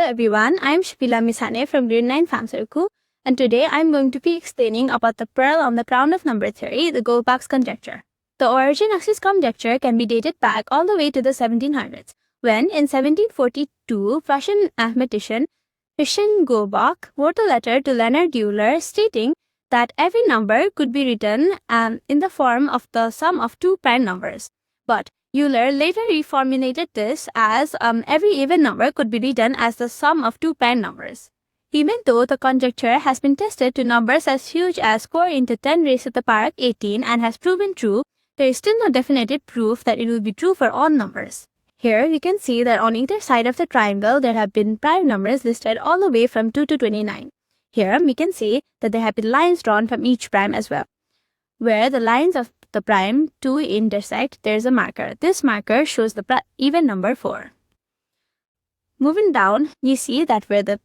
everyone, I'm Shapila Misane from Grade 9 Famsarku, and today I'm going to be explaining about the pearl on the crown of number theory, the Goldbach's conjecture. The origin of this conjecture can be dated back all the way to the 1700s, when in 1742, Prussian mathematician Christian Goldbach wrote a letter to Leonhard Euler stating that every number could be written in the form of the sum of two prime numbers. But Euler later reformulated this as every even number could be written as the sum of two prime numbers. Even though the conjecture has been tested to numbers as huge as 4 into 10 raised to the power of 18 and has proven true, there is still no definitive proof that it will be true for all numbers. Here you can see that on either side of the triangle there have been prime numbers listed all the way from 2 to 29. Here we can see that there have been lines drawn from each prime as well. Where the lines of the prime 2 intersect, there is a marker. This marker shows the even number 4. Moving down, you see that where the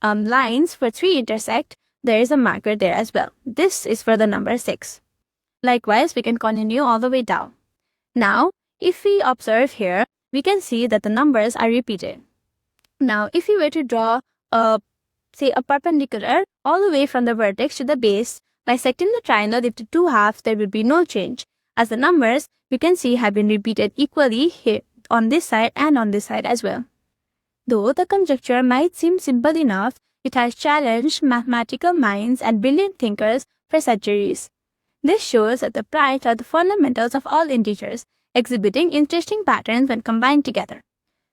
lines for 3 intersect, there is a marker there as well. This is for the number 6. Likewise, we can continue all the way down. Now, if we observe here, we can see that the numbers are repeated. Now, if we were to draw a perpendicular all the way from the vertex to the base, bisecting the triangle into two halves, there will be no change, as the numbers we can see have been repeated equally here on this side and on this side as well. Though the conjecture might seem simple enough, it has challenged mathematical minds and brilliant thinkers for centuries. This shows that the primes are the fundamentals of all integers, exhibiting interesting patterns when combined together.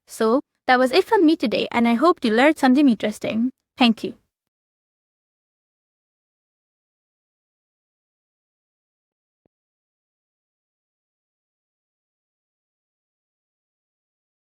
So, that was it from me today, and I hope you learned something interesting. Thank you.